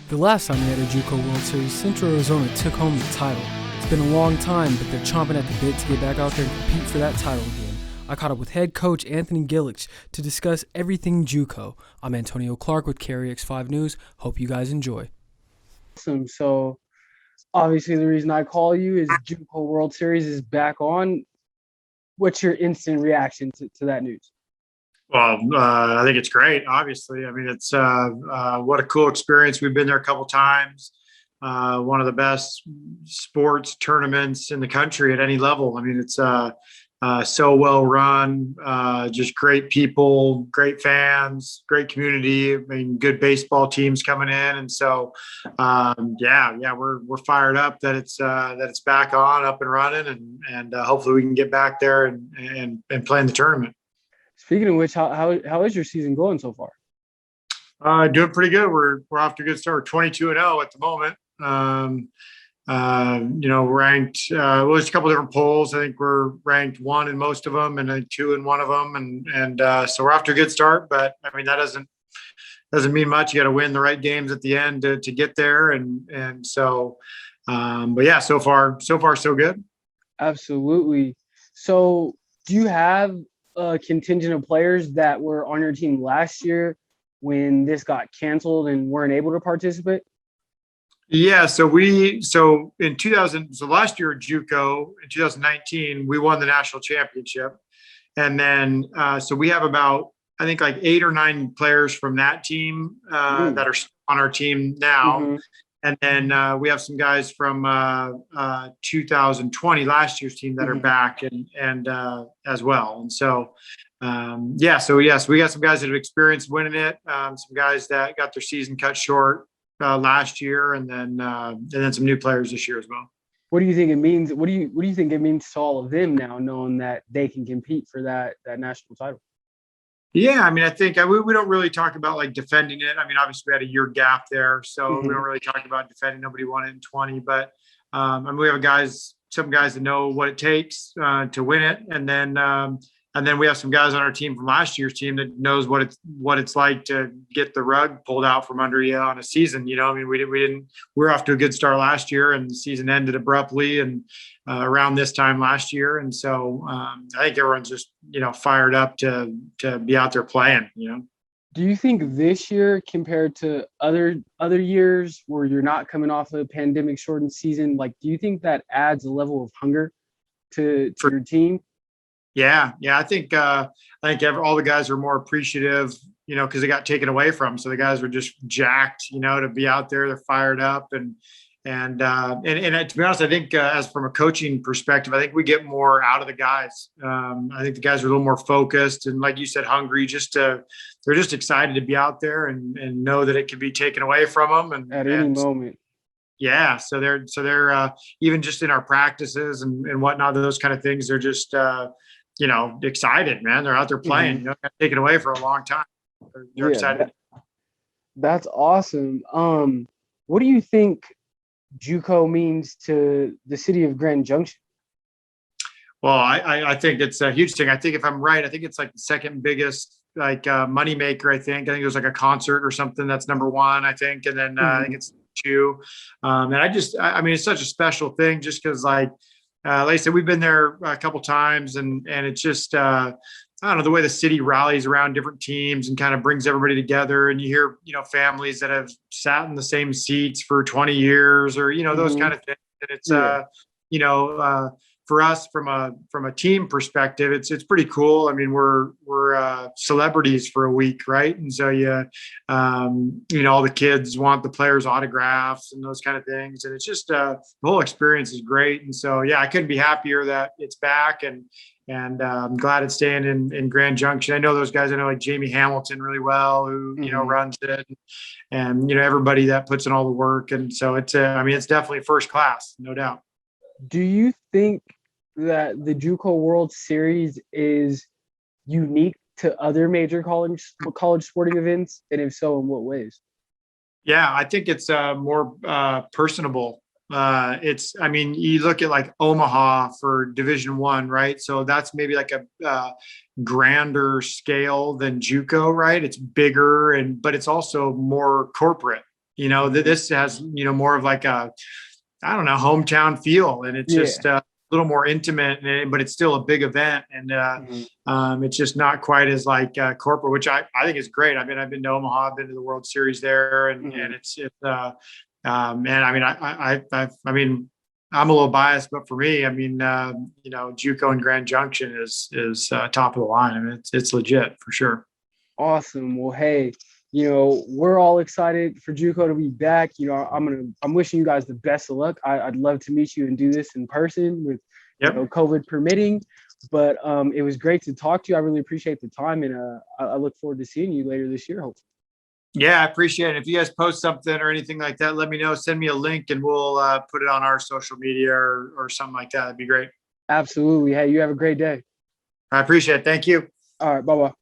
The last time we had a JUCO World Series, Central Arizona took home the title. It's been a long time, but they're chomping at the bit to get back out there and compete for that title again. I caught up with head coach Anthony Gilich to discuss everything JUCO. I'm Antonio Clark with KREX5 News. Hope you guys enjoy. Awesome. So obviously the reason I call you is JUCO World Series is back on. What's your instant reaction to that news? Well, I think it's great. Obviously, I mean, it's what a cool experience. We've been there a couple times. One of the best sports tournaments in the country at any level. I mean, it's so well run. Just great people, great fans, great community. I mean, good baseball teams coming in, and so we're fired up that it's back on, up and running, and hopefully we can get back there and play in the tournament. Speaking of which, how is your season going so far? Doing pretty good. We're off to a good start. 22-0 at the moment. Ranked. Well, there's a couple different polls. I think we're ranked 1 in most of them, and then 2 in one of them, and so we're off to a good start. But I mean, that doesn't mean much. You got to win the right games at the end to get there, and so. But yeah, so far so good. Absolutely. So, do you have a contingent of players that were on your team last year when this got canceled and weren't able to participate? Yeah, so in 2000, so last year at JUCO in 2019, we won the national championship, and then so we have about I think like 8 or 9 players from that team that are on our team now. Mm-hmm. And then we have some guys from 2020, last year's team, that are back and as well. And so, so we got some guys that have experienced winning it. Some guys that got their season cut short last year, and then some new players this year as well. What do you think it means? What do you think it means to all of them now, knowing that they can compete for that national title? Yeah, I mean, I think we don't really talk about like defending it. I mean, obviously we had a year gap there, so we don't really talk about defending. Nobody won it in 20, but I mean, we have some guys that know what it takes to win it, and then we have some guys on our team from last year's team that knows what it's like to get the rug pulled out from under you on a season. You know, I mean, we were off to a good start last year, and the season ended abruptly and around this time last year, and so I think everyone's just fired up to be out there playing. Do you think this year, compared to other years where you're not coming off a pandemic shortened season, like, do you think that adds a level of hunger to your team? Yeah. I think all the guys are more appreciative, because they got taken away from them. So the guys were just jacked, to be out there. They're fired up, and to be honest, I think as from a coaching perspective, I think we get more out of the guys. I think the guys are a little more focused and, like you said, hungry. They're just excited to be out there and know that it can be taken away from them and at any moment. Yeah, so they're even just in our practices and whatnot, those kind of things. They're just excited, man. They're out there playing. Got taken away for a long time. They're excited. That's awesome. What do you think JUCO means to the city of Grand Junction? Well, I think it's a huge thing. I think if I'm right, I think it's like the second biggest money maker. I think it was like a concert or something that's number 1, I think, and then I think it's 2. And I mean, it's such a special thing just because like I said, we've been there a couple times, and it's just I don't know, the way the city rallies around different teams and kind of brings everybody together. And you hear, families that have sat in the same seats for 20 years or, those kind of things. And it's, for us from a team perspective, it's pretty cool. I mean, we're celebrities for a week, right? And so all the kids want the players' autographs and those kind of things. And it's just the whole experience is great. And so I couldn't be happier that it's back, and I'm glad it's staying in Grand Junction. I know those guys. I know like Jamie Hamilton really well, who runs it, and everybody that puts in all the work. And so it's definitely first class, no doubt. Do you think that the JUCO World Series is unique to other major college sporting events, and if so, in what ways? Yeah, I think it's more personable. You look at like Omaha for Division I, right? So that's maybe like a grander scale than JUCO, right? It's bigger, but it's also more corporate. this has, more of like a, I don't know, hometown feel, and it's Yeah. just a little more intimate, but it's still a big event, and it's just not quite as like corporate, which I think is great. I mean, I've been to Omaha, I've been to the World Series there, and it's man, I mean, I mean, I'm a little biased, but for me, I mean, JUCO and Grand Junction is top of the line. I mean, it's legit for sure. Awesome. Well, hey, we're all excited for JUCO to be back. I'm wishing you guys the best of luck. I'd love to meet you and do this in person with, COVID permitting. But it was great to talk to you. I really appreciate the time, and I look forward to seeing you later this year, hopefully. Yeah, I appreciate it. If you guys post something or anything like that, let me know. Send me a link, and we'll put it on our social media or something like that. That'd be great. Absolutely. Hey, you have a great day. I appreciate it. Thank you. All right. Bye-bye.